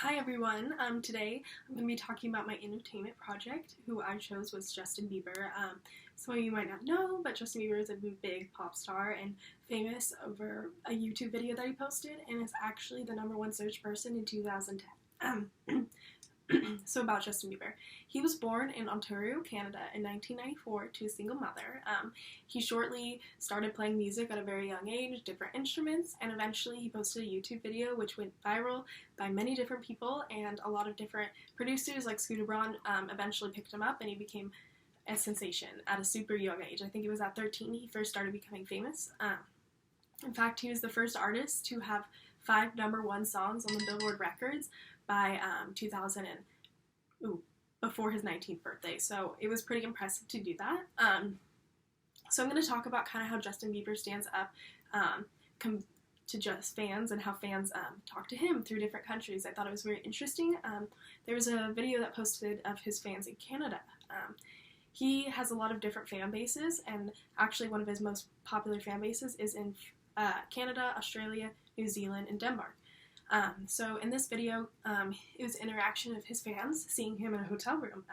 Hi everyone. Today I'm going to be talking about my entertainment project. Who I chose was Justin Bieber. Some of you might not know, but Justin Bieber is a big pop star and famous over a YouTube video that he posted, and is actually the #1 search person in 2010. So about Justin Bieber. He was born in Ontario, Canada in 1994 to a single mother. He shortly started playing music at a very young age, different instruments, and eventually he posted a YouTube video which went viral by many different people, and a lot of different producers like Scooter Braun eventually picked him up, and he became a sensation at a super young age. I think it was at 13 he first started becoming famous. In fact, he was the first artist to have 5 #1 songs on the Billboard records by 2000 and before his 19th birthday. So it was pretty impressive to do that. So I'm going to talk about kind of how Justin Bieber stands up to just fans and how fans talk to him through different countries. I thought it was very interesting. There was a video that posted of his fans in Canada. He has a lot of different fan bases, and actually one of his most popular fan bases is in Canada, Australia, New Zealand, and Denmark. So in this video, it was interaction of his fans seeing him in a hotel room.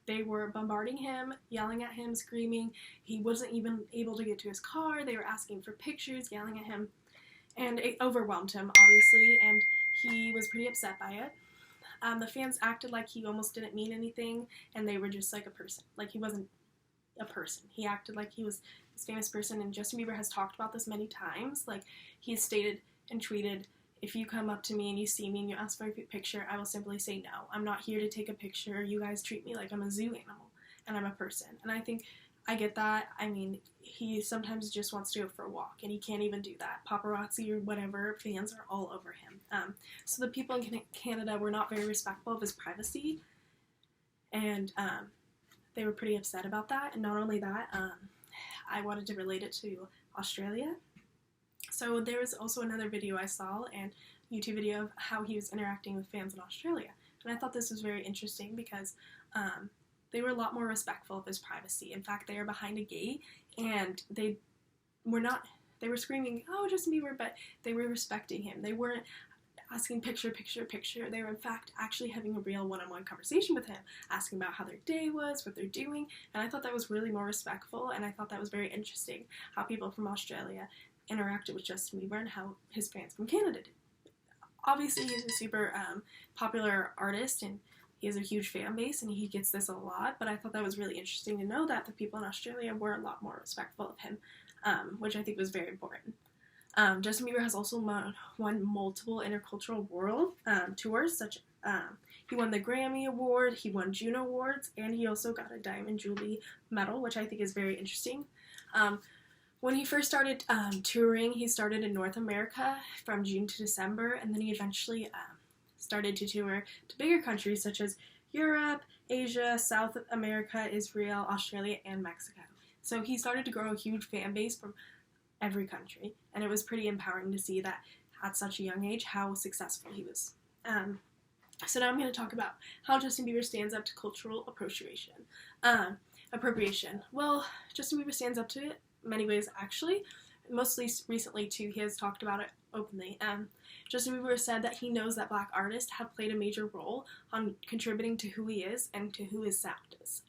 They were bombarding him, yelling at him, screaming. He wasn't even able to get to his car. They were asking for pictures, yelling at him, and it overwhelmed him, obviously, and he was pretty upset by it. The fans acted like he almost didn't mean anything, and they were just like a person. Like, he wasn't a person. He acted like he was this famous person, and Justin Bieber has talked about this many times. Like, he has stated and tweeted, "If you come up to me and you see me and you ask for a picture, I will simply say no. I'm not here to take a picture. You guys treat me like I'm a zoo animal, and I'm a person." And I think I get that. I mean, he sometimes just wants to go for a walk, and he can't even do that. Paparazzi or whatever, fans are all over him. So the people in Canada were not very respectful of his privacy, and they were pretty upset about that. And not only that, I wanted to relate it to Australia. So there was also another video I saw, and YouTube video of how he was interacting with fans in Australia. And I thought this was very interesting because they were a lot more respectful of his privacy. In fact, they were behind a gate, and they were screaming, "Oh, Justin Bieber," but they were respecting him. They weren't asking picture. They were, in fact, actually having a real one-on-one conversation with him, asking about how their day was, what they're doing, and I thought that was really more respectful, and I thought that was very interesting, how people from Australia interacted with Justin Bieber and how his fans from Canada did. Obviously, he's a super popular artist, and he has a huge fan base, and he gets this a lot, but I thought that was really interesting to know that the people in Australia were a lot more respectful of him, which I think was very important. Justin Bieber has also won multiple intercultural world tours, he won the Grammy Award, he won Juno Awards, and he also got a Diamond Jubilee medal, which I think is very interesting. When he first started touring, he started in North America from June to December, and then he eventually started to tour to bigger countries such as Europe, Asia, South America, Israel, Australia, and Mexico. So he started to grow a huge fan base from every country, and it was pretty empowering to see that at such a young age how successful he was. So now I'm going to talk about how Justin Bieber stands up to cultural appropriation. Well, Justin Bieber stands up to it many ways, actually. Mostly recently, too, he has talked about it openly. Justin Bieber said that he knows that Black artists have played a major role on contributing to who he is and to who his sound is.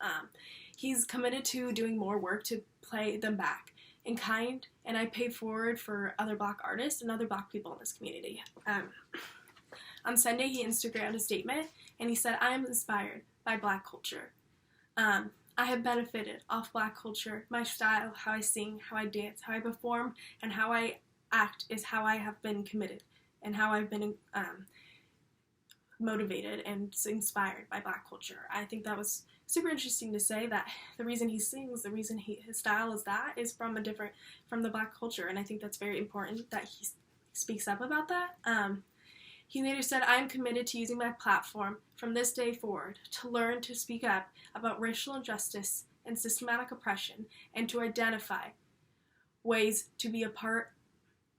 He's committed to doing more work to play them back in kind, and I pay forward for other Black artists and other Black people in this community. On Sunday, he Instagrammed a statement, and he said, "I am inspired by Black culture. I have benefited off Black culture. My style, how I sing, how I dance, how I perform, and how I act is how I have been committed and how I've been motivated and inspired by Black culture." I think that was super interesting to say that the reason he sings, the reason his style is that, is from the Black culture, and I think that's very important that he speaks up about that. He later said, "I am committed to using my platform from this day forward to learn to speak up about racial injustice and systematic oppression, and to identify ways to be a part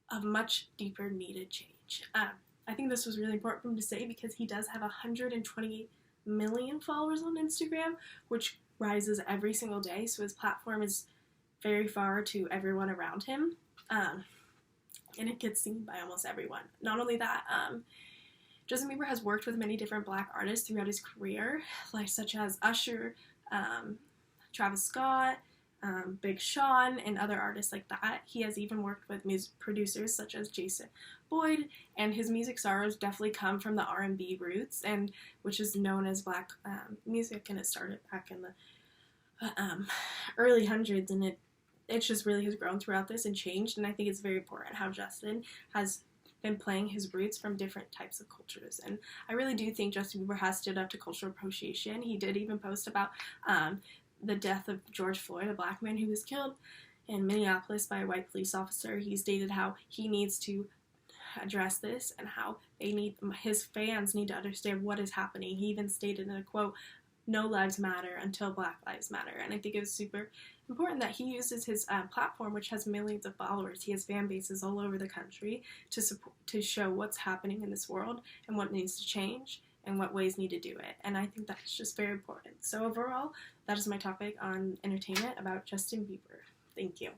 of much deeper needed change." I think this was really important for him to say because he does have 128 million followers on Instagram, which rises every single day, so his platform is very far to everyone around him. And it gets seen by almost everyone. Not only that, Justin Bieber has worked with many different Black artists throughout his career, like such as Usher, Travis Scott, Big Sean, and other artists like that. He has even worked with music producers such as Jason Boyd, and his music sorrows definitely come from the R&B roots, and which is known as Black music, and it started back in the early hundreds, and it just really has grown throughout this and changed. And I think it's very important how Justin has been playing his roots from different types of cultures. And I really do think Justin Bieber has stood up to cultural appropriation. He did even post about the death of George Floyd, a Black man who was killed in Minneapolis by a white police officer. He stated how he needs to address this and how his fans need to understand what is happening. He even stated in a quote, "No lives matter until Black lives matter." And I think it was super important that he uses his platform, which has millions of followers. He has fan bases all over the country to show what's happening in this world and what needs to change and what ways need to do it. And I think that's just very important. So overall, that is my topic on entertainment about Justin Bieber. Thank you.